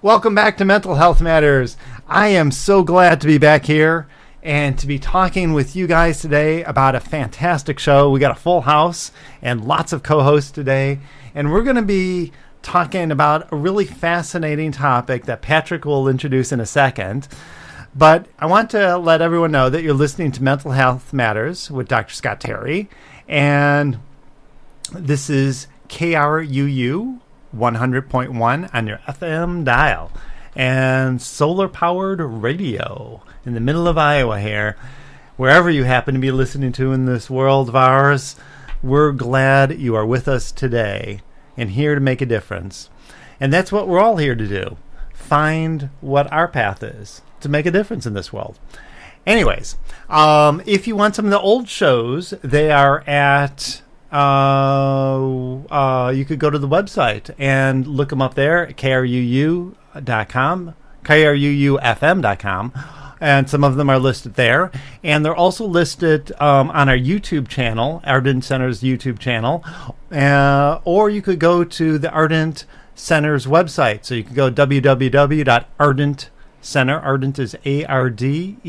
Welcome back to Mental Health Matters. I am so glad to be back here and to be talking with you guys today about a fantastic show. We got a full house and lots of co-hosts today, and we're going to be talking about a really fascinating topic that Patrick will introduce in a second. But I want to let everyone know that you're listening to Mental Health Matters with Dr. Scott Terry, and this is KRUU 100.1 on your FM dial and solar-powered radio in the middle of Iowa here. Wherever you happen to be listening to in this world of ours, we're glad you are with us today and here to make a difference. And that's what we're all here to do. Find what our path is to make a difference in this world. Anyways, if you want some of the old shows, they are at... you could go to the website and look them up there at kruu.com, krufm.com, and some of them are listed there. And they're also listed on our YouTube channel, Ardent Center's YouTube channel, or you could go to the Ardent Center's website. So you could go www.ardent.com. Center. Ardent is ARDENT,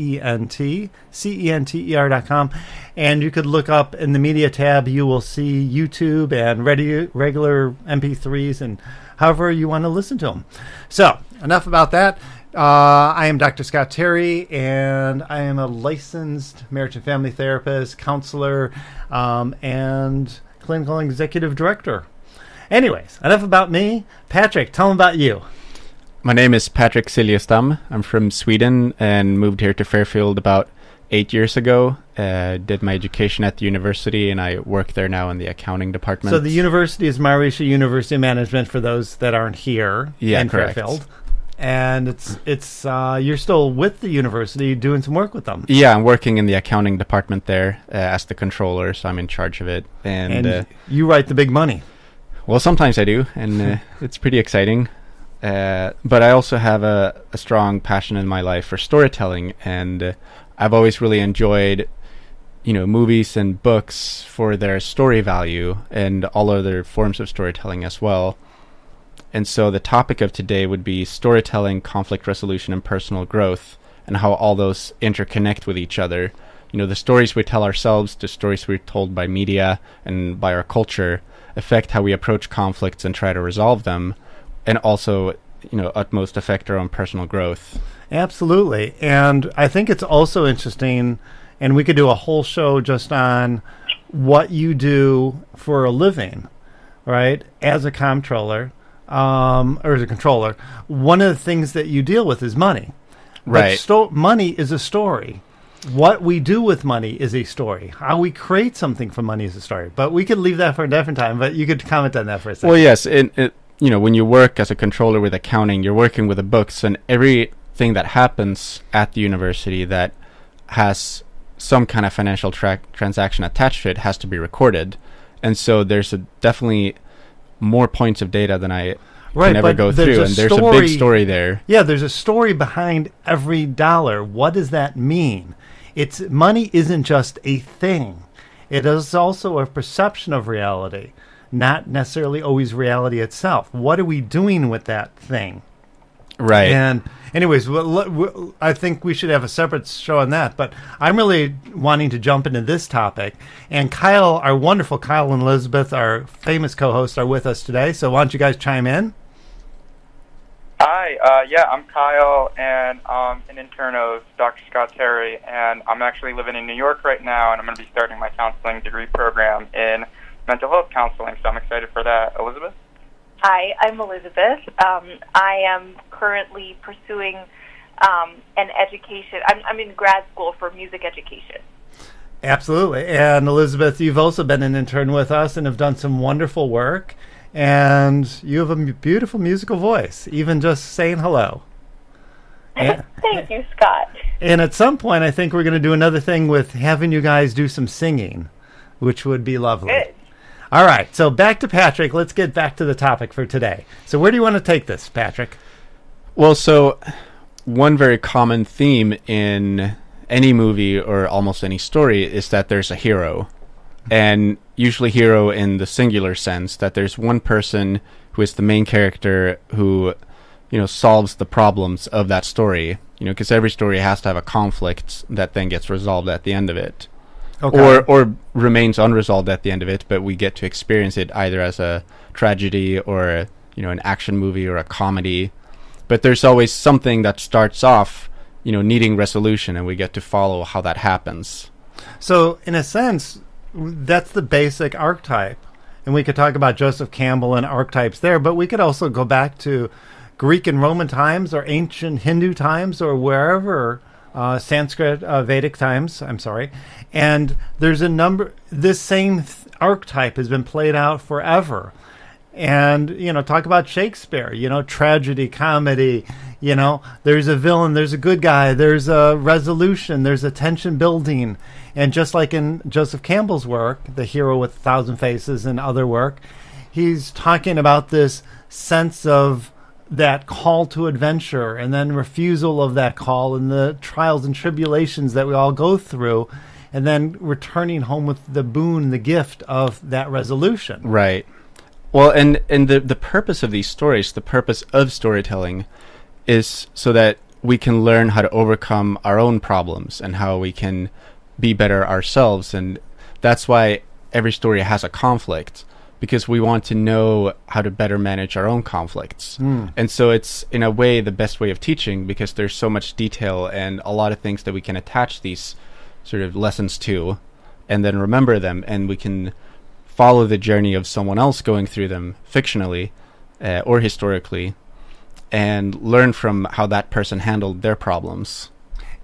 CENTER.com. And you could look up in the media tab, you will see YouTube and regular MP3s and however you want to listen to them. So, enough about that. I am Dr. Scott Terry, and I am a licensed marriage and family therapist, counselor, and clinical executive director. Anyways, enough about me. Patrick, tell them about you. My name is Patrick Siljestam. I'm from Sweden and moved here to Fairfield about 8 years ago. Did my education at the university, and I work there now in the accounting department. So the university is Maharishi University of Management for those that aren't here in correct. Fairfield. And it's you're still with the university doing some work with them. Yeah, I'm working in the accounting department there as the controller, so I'm in charge of it. And you write the big money. Well, sometimes I do, and it's pretty exciting. But I also have a strong passion in my life for storytelling, and I've always really enjoyed, movies and books for their story value and all other forms of storytelling as well. And so the topic of today would be storytelling, conflict resolution, and personal growth, and how all those interconnect with each other. The stories we tell ourselves, the stories we're told by media and by our culture affect how we approach conflicts and try to resolve them, and also, utmost affect our own personal growth. Absolutely. And I think it's also interesting, and we could do a whole show just on what you do for a living, right? As a comptroller, or as a controller, one of the things that you deal with is money. Right. But money is a story. What we do with money is a story. How we create something from money is a story. But we could leave that for a different time, but you could comment on that for a second. Well, yes, when you work as a controller with accounting, you're working with the books, and everything that happens at the university that has some kind of financial transaction attached to it has to be recorded. And so there's definitely more points of data than I can ever go through, and there's a big story there. Yeah, there's a story behind every dollar. What does that mean? Money isn't just a thing. It is also a perception of reality, not necessarily always reality itself. What are we doing with that thing? Right. And anyways, I think we should have a separate show on that, but I'm really wanting to jump into this topic. And Kyle, our wonderful Kyle and Elizabeth, our famous co-hosts, are with us today. So why don't you guys chime in? Hi, I'm Kyle, and I'm an intern of Dr. Scott Terry, and I'm actually living in New York right now, and I'm going to be starting my counseling degree program in mental health counseling, so I'm excited for that. Elizabeth? Hi, I'm Elizabeth. I am currently pursuing an education. I'm in grad school for music education. Absolutely. And Elizabeth, you've also been an intern with us and have done some wonderful work. And you have a beautiful musical voice, even just saying hello. Thank you, Scott. And at some point, I think we're going to do another thing with having you guys do some singing, which would be lovely. Good. All right, so back to Patrick. Let's get back to the topic for today. So where do you want to take this, Patrick? Well, so one very common theme in any movie or almost any story is that there's a hero. And usually hero in the singular sense, that there's one person who is the main character who solves the problems of that story. Because every story has to have a conflict that then gets resolved at the end of it. Okay. Or remains unresolved at the end of it, but we get to experience it either as a tragedy or an action movie or a comedy. But there's always something that starts off needing resolution, and we get to follow how that happens. So in a sense, that's the basic archetype. And we could talk about Joseph Campbell and archetypes there, but we could also go back to Greek and Roman times or ancient Hindu times or wherever, Sanskrit, Vedic times, I'm sorry. And there's a number, this same archetype has been played out forever. And, talk about Shakespeare, tragedy, comedy, there's a villain, there's a good guy, there's a resolution, there's a tension building. And just like in Joseph Campbell's work, The Hero with a Thousand Faces and other work, he's talking about this sense of that call to adventure and then refusal of that call and the trials and tribulations that we all go through, and then returning home with the boon, the gift of that resolution. Right. Well, and the purpose of these stories, the purpose of storytelling, is so that we can learn how to overcome our own problems and how we can be better ourselves. And that's why every story has a conflict, because we want to know how to better manage our own conflicts. And so it's, in a way, the best way of teaching, because there's so much detail and a lot of things that we can attach these sort of lessons to and then remember them, and we can follow the journey of someone else going through them fictionally or historically and learn from how that person handled their problems.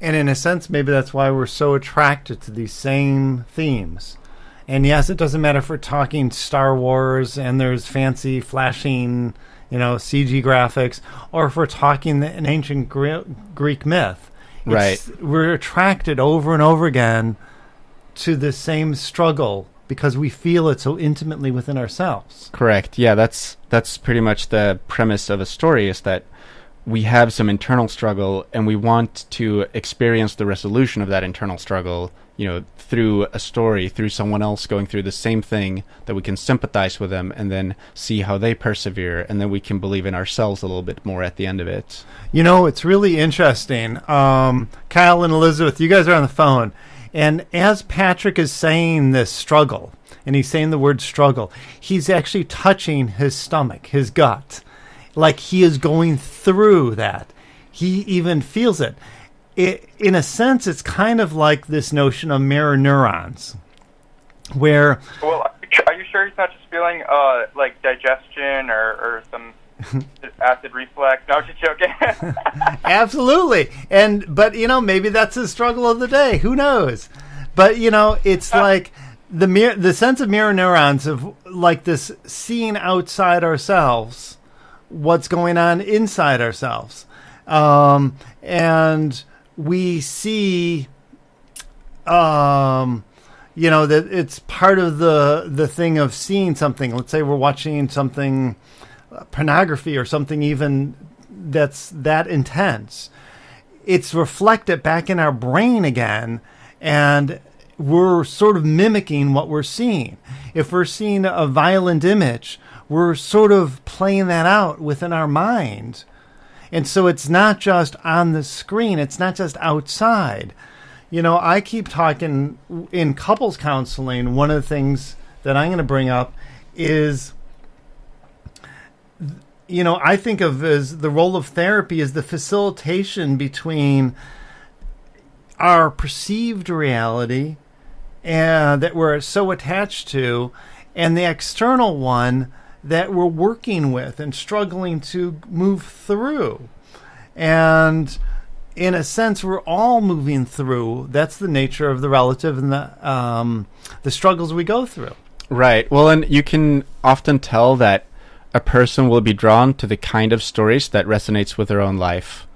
And in a sense, maybe that's why we're so attracted to these same themes. And yes, it doesn't matter if we're talking Star Wars and there's fancy flashing, CG graphics, or if we're talking an ancient Greek myth. Right. We're attracted over and over again to the same struggle because we feel it so intimately within ourselves. Correct. Yeah, that's pretty much the premise of a story, is that we have some internal struggle and we want to experience the resolution of that internal struggle, through a story, through someone else going through the same thing, that we can sympathize with them and then see how they persevere, and then we can believe in ourselves a little bit more at the end of it. It's really interesting. Kyle and Elizabeth, you guys are on the phone. And as Patrick is saying this struggle, and he's saying the word struggle, he's actually touching his stomach, his gut, like he is going through that. He even feels it. In a sense, it's kind of like this notion of mirror neurons, where... Well, are you sure he's not just feeling like digestion or some acid reflux? No, I'm just joking. Absolutely. But maybe that's the struggle of the day. Who knows? But it's like the sense of mirror neurons, of like this seeing outside ourselves what's going on inside ourselves, and we see that it's part of the thing of seeing something. Let's say we're watching something, pornography or something even that's that intense. It's reflected back in our brain again, and we're sort of mimicking what we're seeing. If we're seeing a violent image, we're sort of playing that out within our mind. And so it's not just on the screen, it's not just outside. I keep talking in couples counseling. One of the things that I'm going to bring up is, I think of as the role of therapy is the facilitation between our perceived reality and that we're so attached to, and the external one that we're working with and struggling to move through. And in a sense, we're all moving through. That's the nature of the relative and the struggles we go through. Right. Well, and you can often tell that a person will be drawn to the kind of stories that resonates with their own life.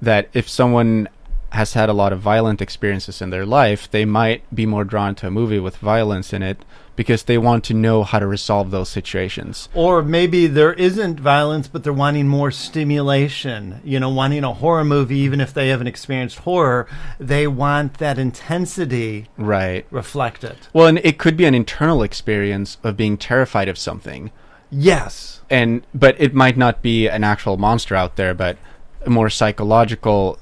That if someone has had a lot of violent experiences in their life, they might be more drawn to a movie with violence in it because they want to know how to resolve those situations. Or maybe there isn't violence, but they're wanting more stimulation. Wanting a horror movie, even if they haven't experienced horror, they want that intensity right reflected. Well, and it could be an internal experience of being terrified of something. Yes. But it might not be an actual monster out there, but a more psychological,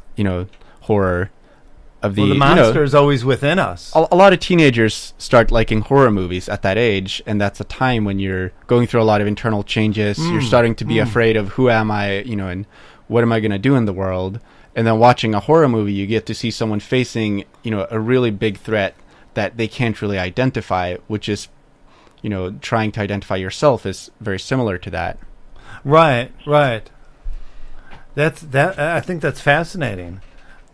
horror of the, Well, the monster is always within us. a lot of teenagers start liking horror movies at that age, and that's a time when you're going through a lot of internal changes. You're starting to be afraid of who am I, and what am I going to do in the world. And then watching a horror movie, you get to see someone facing, a really big threat that they can't really identify, which is, trying to identify yourself is very similar to that. Right. I think that's fascinating.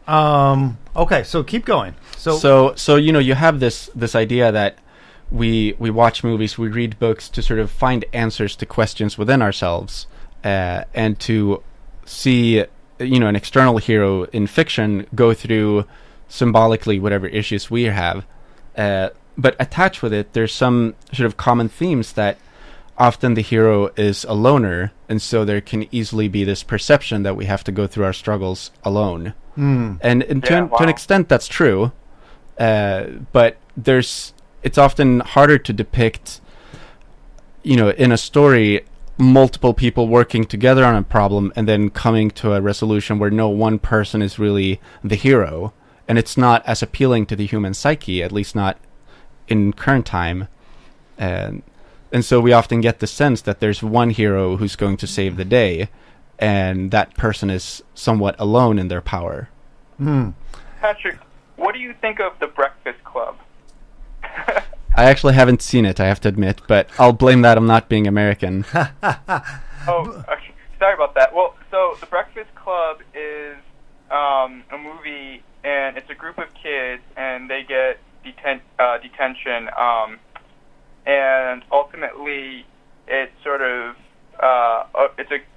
Okay, so keep going. So you have this idea that we watch movies, we read books to sort of find answers to questions within ourselves, and to see an external hero in fiction go through symbolically whatever issues we have. But attached with it, there's some sort of common themes that often the hero is a loner, and so there can easily be this perception that we have to go through our struggles alone. And to an extent, that's true. But it's often harder to depict, in a story, multiple people working together on a problem and then coming to a resolution where no one person is really the hero. And it's not as appealing to the human psyche, at least not in current time. And so we often get the sense that there's one hero who's going to save the day, and that person is somewhat alone in their power. Patrick, what do you think of The Breakfast Club? I actually haven't seen it, I have to admit, but I'll blame that on not being American. Oh, okay. Sorry about that. Well, so The Breakfast Club is a movie, and it's a group of kids, and they get detention, and ultimately it's sort of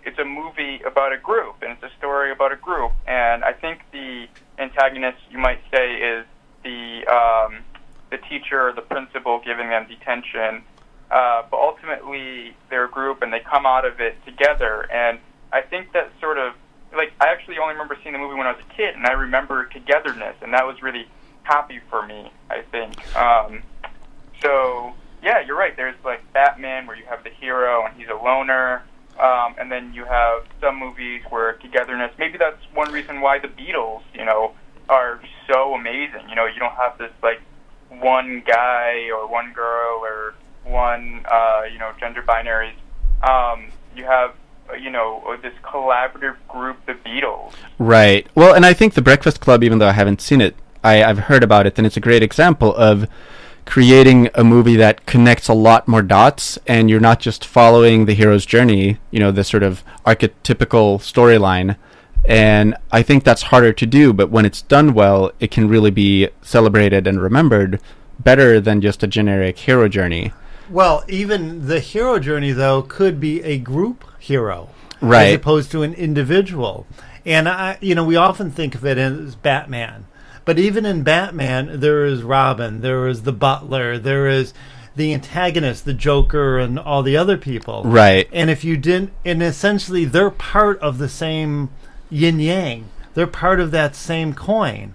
it's a movie about a group, and it's a story about a group, and I think the antagonist, you might say, is the teacher or the principal giving them detention, but ultimately they're a group and they come out of it together. And I think that sort of, like, I actually only remember seeing the movie when I was a kid, and I remember togetherness, and that was really happy for me, I think. So yeah, you're right. There's like Batman, where you have the hero and he's a loner, and then you have some movies where togetherness. Maybe that's one reason why the Beatles, are so amazing. You don't have this like one guy or one girl or one gender binaries. You have this collaborative group, the Beatles. Right. Well, and I think The Breakfast Club, even though I haven't seen it, I've heard about it, and it's a great example of creating a movie that connects a lot more dots, and you're not just following the hero's journey, the sort of archetypical storyline. And I think that's harder to do, but when it's done well, it can really be celebrated and remembered better than just a generic hero journey. Well, even the hero journey, though, could be a group hero, right, as opposed to an individual. And we often think of it as Batman. But even in Batman, there is Robin, there is the Butler, there is the antagonist, the Joker, and all the other people. Right. And if you didn't, and essentially they're part of the same yin-yang. They're part of that same coin.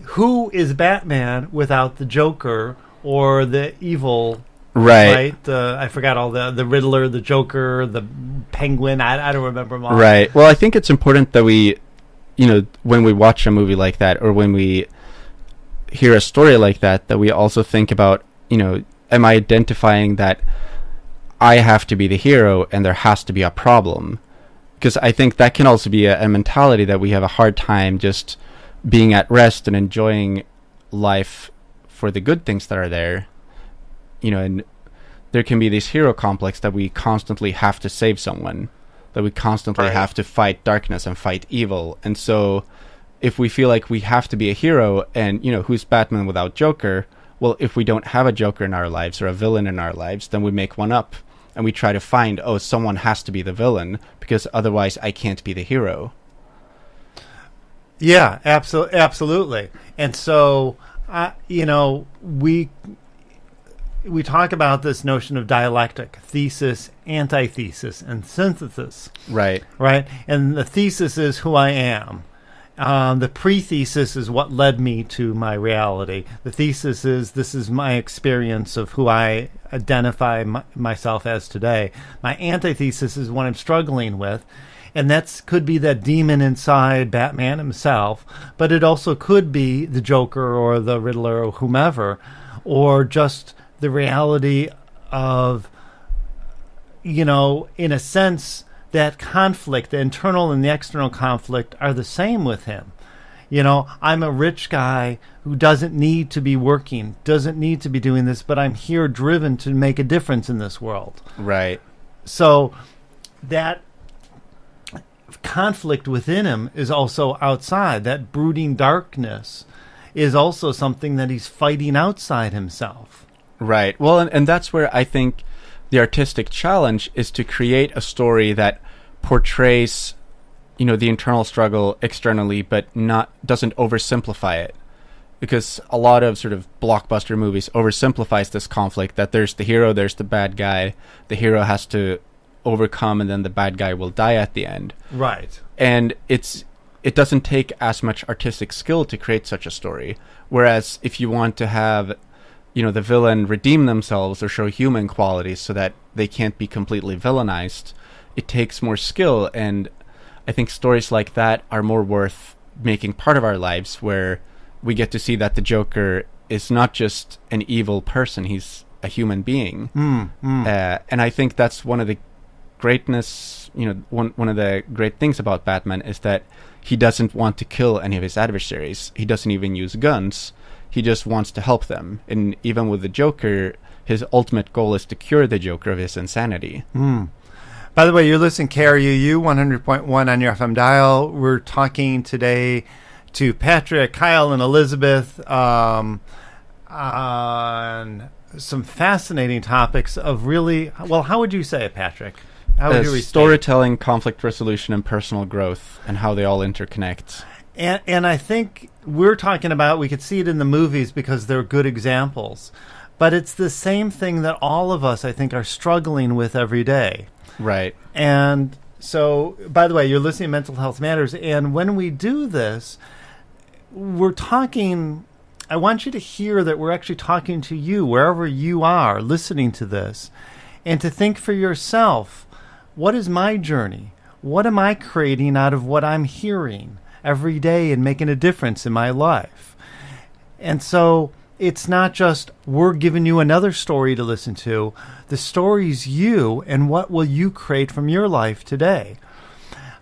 Who is Batman without the Joker or the evil? Right. I forgot all the Riddler, the Joker, the Penguin. I don't remember them all. Right. Well, I think it's important that we, when we watch a movie like that, or when we hear a story like that, that we also think about, am I identifying that I have to be the hero and there has to be a problem? Because I think that can also be a mentality that we have a hard time just being at rest and enjoying life for the good things that are there. And there can be this hero complex that we constantly have to save someone, that we constantly have to fight darkness and fight evil. And so if we feel like we have to be a hero, and who's Batman without Joker? Well, if we don't have a Joker in our lives or a villain in our lives, then we make one up and we try to find, someone has to be the villain, because otherwise I can't be the hero. Yeah, absolutely. And so we talk about this notion of dialectic, thesis, antithesis, and synthesis. Right. Right? And the thesis is who I am. The pre-thesis is what led me to my reality. The thesis is this is my experience of who I identify myself as today. My antithesis is what I'm struggling with, and that could be that demon inside Batman himself, but it also could be the Joker or the Riddler or whomever, or just the reality of, in a sense, that conflict, the internal and the external conflict, are the same with him. I'm a rich guy who doesn't need to be working, doesn't need to be doing this, but I'm here driven to make a difference in this world. Right. So that conflict within him is also outside. That brooding darkness is also something that he's fighting outside himself. Right. Well, and that's where I think the artistic challenge is to create a story that portrays, the internal struggle externally, but doesn't oversimplify it. Because a lot of sort of blockbuster movies oversimplifies this conflict, that there's the hero, there's the bad guy, the hero has to overcome, and then the bad guy will die at the end. Right. And it doesn't take as much artistic skill to create such a story. Whereas if you want to have the villain redeem themselves or show human qualities so that they can't be completely villainized, it takes more skill. And I think stories like that are more worth making part of our lives, where we get to see that the Joker is not just an evil person, he's a human being. And I think that's one of the greatness, one of the great things about Batman is that he doesn't want to kill any of his adversaries. He doesn't even use guns. He just wants to help them. And even with the Joker, his ultimate goal is to cure the Joker of his insanity. By the way, you're listening to KRUU 100.1 on your FM dial. We're talking today to Patrick, Kyle, and Elizabeth on some fascinating topics of really, well, how would you say it, Patrick? How would you restate it? Storytelling, conflict resolution, and personal growth, and how they all interconnect. And I think we're talking about, we could see it in the movies because they're good examples, but it's the same thing that all of us, I think, are struggling with every day. Right. And so, by the way, you're listening to Mental Health Matters, and when we do this, we're talking, I want you to hear that we're actually talking to you, wherever you are listening to this, and to think for yourself, what is my journey? What am I creating out of what I'm hearing every day and making a difference in my life? And so it's not just we're giving you another story to listen to. The story's you, and what will you create from your life today?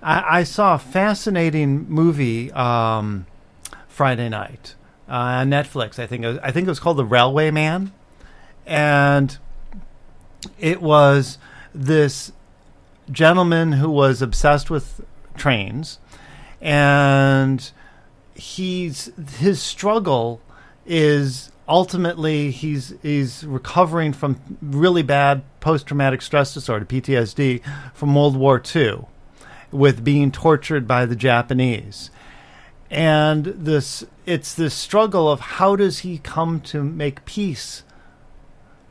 I saw a fascinating movie Friday night on Netflix. I think it was called The Railway Man, and it was this gentleman who was obsessed with trains, and his struggle is ultimately he's recovering from really bad post-traumatic stress disorder, PTSD, from World War II, with being tortured by the Japanese. And it's this struggle of how does he come to make peace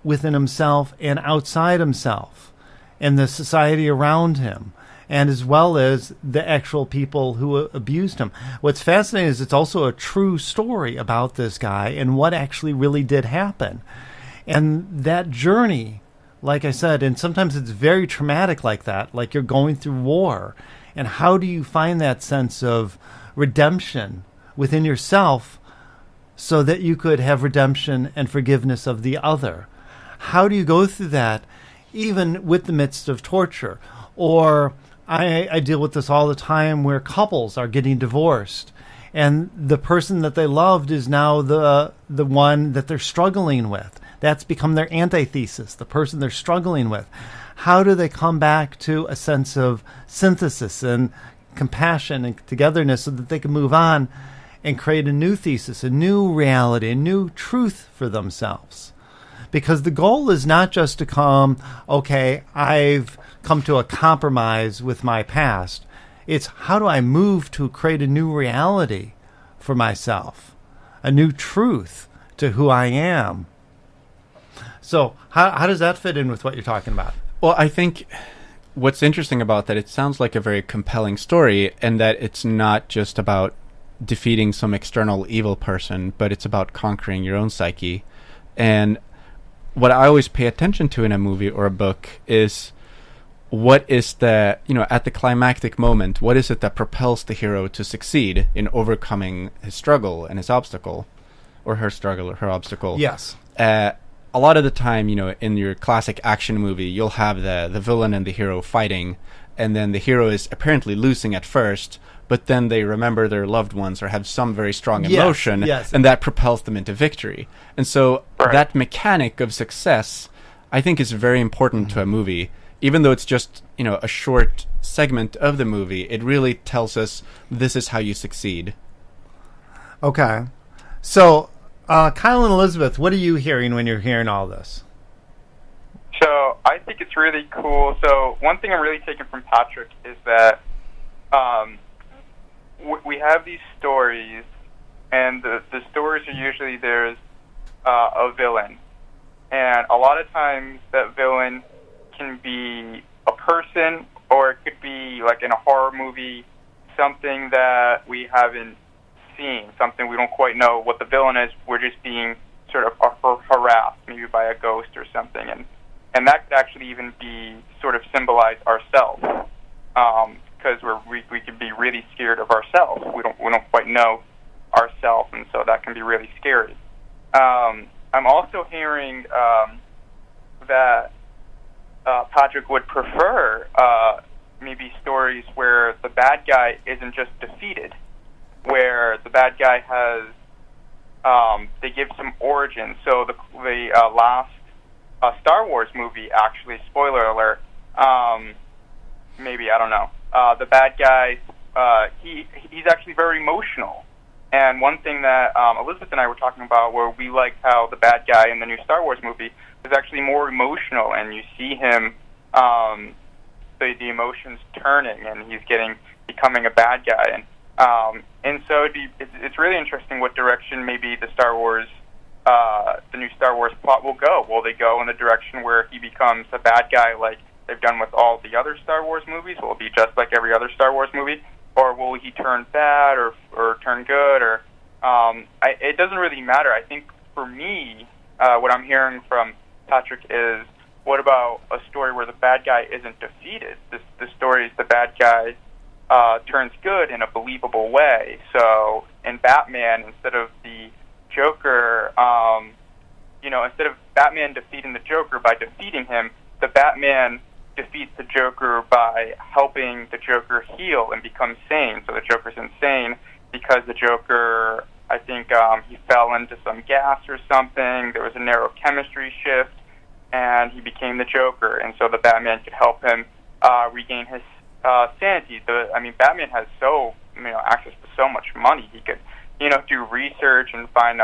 within himself and outside himself and the society around him, and as well as the actual people who abused him. What's fascinating is it's also a true story about this guy and what actually really did happen. And that journey, like I said, and sometimes it's very traumatic like that, like you're going through war. And how do you find that sense of redemption within yourself so that you could have redemption and forgiveness of the other? How do you go through that even with the midst of torture? Or I deal with this all the time where couples are getting divorced and the person that they loved is now the one that they're struggling with. That's become their antithesis, the person they're struggling with. How do they come back to a sense of synthesis and compassion and togetherness so that they can move on and create a new thesis, a new reality, a new truth for themselves? Because the goal is not just to come, okay, I've come to a compromise with my past. It's how do I move to create a new reality for myself, a new truth to who I am. So how does that fit in with what you're talking about? Well, I think what's interesting about that, it sounds like a very compelling story, and that it's not just about defeating some external evil person, but it's about conquering your own psyche. And what I always pay attention to in a movie or a book is what is the, at the climactic moment, what is it that propels the hero to succeed in overcoming his struggle and his obstacle, or her struggle or her obstacle. Yes. A lot of the time, in your classic action movie, you'll have the villain and the hero fighting, and then the hero is apparently losing at first, but then they remember their loved ones or have some very strong emotion, and that propels them into victory. And so that mechanic of success, I think, is very important to a movie. Even though it's just, a short segment of the movie, it really tells us this is how you succeed. Okay. So, Kyle and Elizabeth, what are you hearing when you're hearing all this? So, I think it's really cool. So, one thing I'm really taking from Patrick is that we have these stories, and the stories are usually there's a villain. And a lot of times that villain can be a person, or it could be, like in a horror movie, something that we haven't seen, something we don't quite know what the villain is. We're just being sort of harassed, maybe by a ghost or something. And that could actually even be sort of symbolize ourselves, because we could be really scared of ourselves. We don't quite know ourselves, and so that can be really scary. I'm also hearing that Patrick would prefer maybe stories where the bad guy isn't just defeated, where the bad guy has they give some origin. So the last Star Wars movie, actually, spoiler alert, maybe, I don't know, the bad guy, he's actually very emotional. And one thing that Elizabeth and I were talking about, where we liked how the bad guy in the new Star Wars movie is actually more emotional, and you see him, the emotions turning, and he's becoming a bad guy, and so it's really interesting what direction maybe the new Star Wars plot will go. Will they go in the direction where he becomes a bad guy like they've done with all the other Star Wars movies? Will it be just like every other Star Wars movie, or will he turn bad or turn good? Or it doesn't really matter. I think for me, what I'm hearing from Patrick is, what about a story where the bad guy isn't defeated? The story is the bad guy turns good in a believable way. So in Batman, instead of the Joker, instead of Batman defeating the Joker by defeating him, the Batman defeats the Joker by helping the Joker heal and become sane. So the Joker's insane because the Joker, I think, he fell into some gas or something. There was a neurochemistry shift, and he became the Joker. And so the Batman could help him regain his sanity. Batman has access to so much money. He could, do research and find,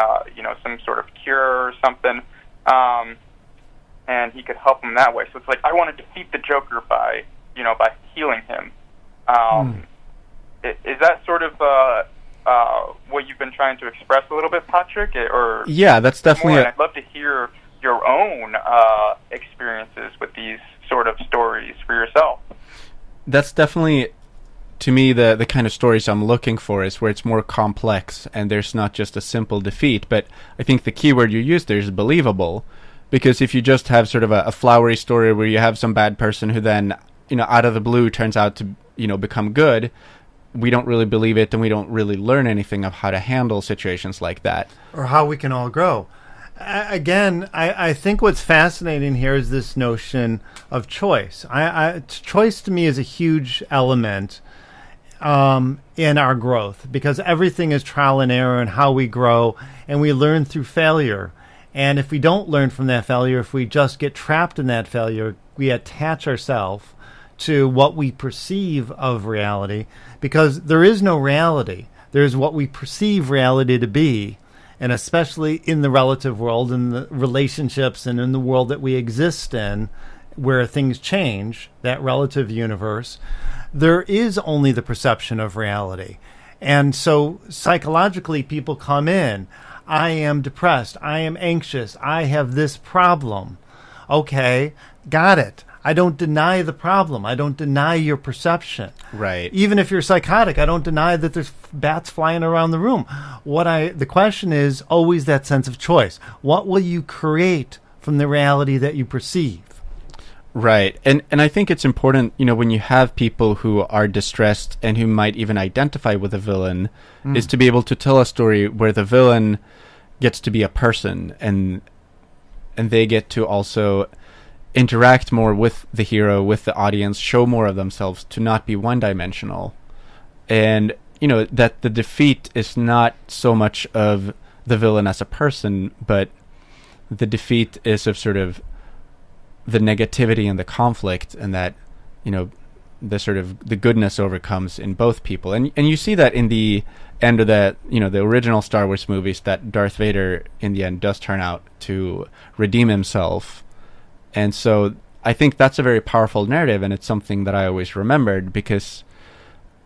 some sort of cure or something, and he could help him that way. So it's like, I want to defeat the Joker by healing him. Is that sort of what you've been trying to express a little bit, Patrick? Or yeah, that's definitely. I'd love to hear your own experiences with these sort of stories for yourself. That's definitely, to me, the kind of stories I'm looking for is where it's more complex and there's not just a simple defeat. But I think the key word you used there is believable, because if you just have sort of a flowery story where you have some bad person who then, out of the blue turns out to, become good, we don't really believe it, and we don't really learn anything of how to handle situations like that. Or how we can all grow. Again, I think what's fascinating here is this notion of choice. Choice to me is a huge element in our growth, because everything is trial and error and how we grow, and we learn through failure. And if we don't learn from that failure, if we just get trapped in that failure, we attach ourselves to what we perceive of reality, because there is no reality. There's what we perceive reality to be. And especially in the relative world, in the relationships and in the world that we exist in, where things change, that relative universe, there is only the perception of reality. And so psychologically, people come in, I am depressed, I am anxious, I have this problem. Okay, got it. I don't deny the problem. I don't deny your perception. Right. Even if you're psychotic, I don't deny that there's bats flying around the room. The question is always that sense of choice. What will you create from the reality that you perceive? Right. And I think it's important, when you have people who are distressed and who might even identify with a villain, is to be able to tell a story where the villain gets to be a person and they get to also interact more with the hero, with the audience, show more of themselves, to not be one-dimensional. And, that the defeat is not so much of the villain as a person, but the defeat is of sort of the negativity and the conflict, and that, the sort of the goodness overcomes in both people. And you see that in the end of the original Star Wars movies, that Darth Vader in the end does turn out to redeem himself. And so I think that's a very powerful narrative, and it's something that I always remembered, because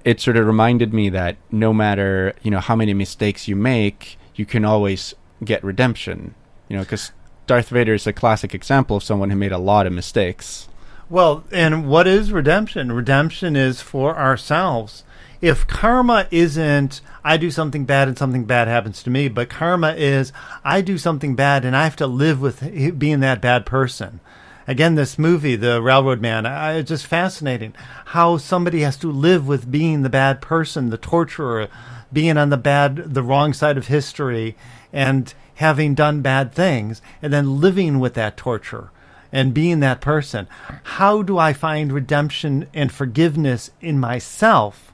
it sort of reminded me that no matter, how many mistakes you make, you can always get redemption, because Darth Vader is a classic example of someone who made a lot of mistakes. Well, and what is redemption? Redemption is for ourselves. If karma isn't, I do something bad and something bad happens to me, but karma is, I do something bad and I have to live with being that bad person. Again, this movie, The Railroad Man, it's just fascinating how somebody has to live with being the bad person, the torturer, being on the wrong side of history, and having done bad things, and then living with that torture and being that person. How do I find redemption and forgiveness in myself?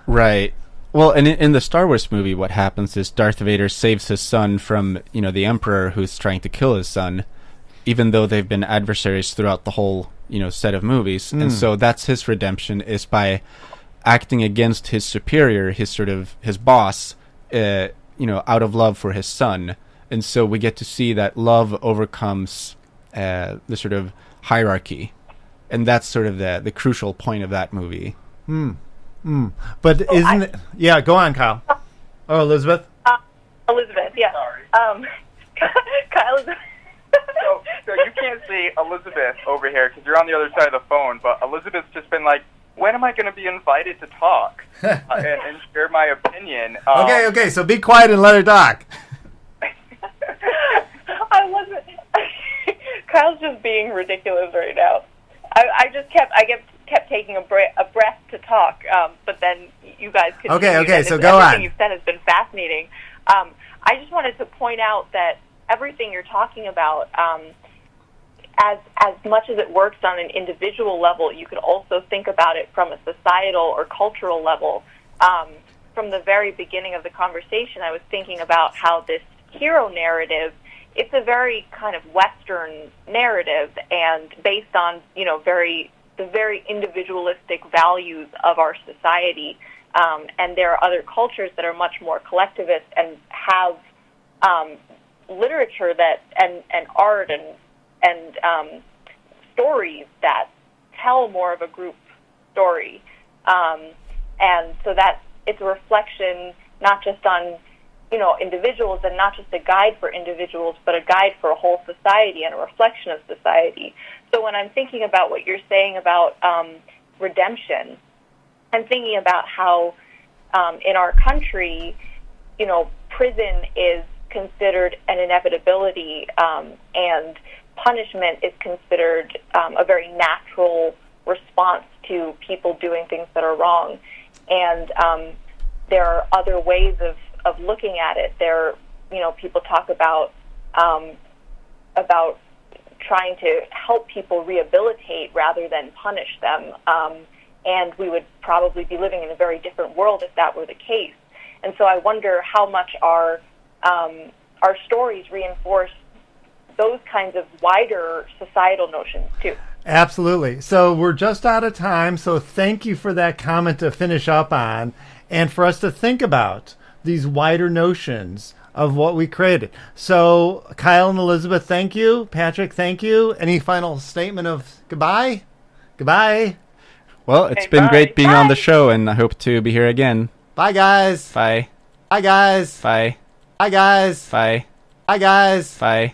Right. Well, and in the Star Wars movie, what happens is Darth Vader saves his son from, the Emperor who's trying to kill his son, even though they've been adversaries throughout the whole, set of movies. And so that's his redemption, is by acting against his superior, his boss, out of love for his son. And so we get to see that love overcomes the sort of hierarchy. And that's sort of the crucial point of that movie. But isn't it... Yeah, go on, Kyle. Oh, Elizabeth? Elizabeth, yeah. Sorry. Kyle is... So you can't see Elizabeth over here because you're on the other side of the phone, but Elizabeth's just been like, when am I going to be invited to talk and share my opinion? Okay, so be quiet and let her talk. I wasn't... Kyle's just being ridiculous right now. I kept taking a breath to talk, but then you guys continue. Okay, so go on. Everything you've said has been fascinating. I just wanted to point out that everything you're talking about, as much as it works on an individual level, you could also think about it from a societal or cultural level. From the very beginning of the conversation, I was thinking about how this hero narrative, it's a very kind of Western narrative, and based on the very individualistic values of our society. And there are other cultures that are much more collectivist and have literature that and art and stories that tell more of a group story, and so that it's a reflection not just on individuals, and not just a guide for individuals, but a guide for a whole society and a reflection of society. So when I'm thinking about what you're saying about redemption, I'm thinking about how in our country, prison is considered an inevitability, and punishment is considered a very natural response to people doing things that are wrong. And there are other ways of looking at it. There, people talk about trying to help people rehabilitate rather than punish them. And we would probably be living in a very different world if that were the case. And so I wonder how much our stories reinforce those kinds of wider societal notions too. Absolutely. So we're just out of time. So thank you for that comment to finish up on, and for us to think about these wider notions of what we created. So Kyle and Elizabeth, thank you. Patrick, thank you. Any final statement of goodbye? Goodbye. Well, it's been great being on the show, and I hope to be here again. Bye, guys. Bye. Bye, guys. Bye. Bye, guys. Bye. Bye, guys. Bye.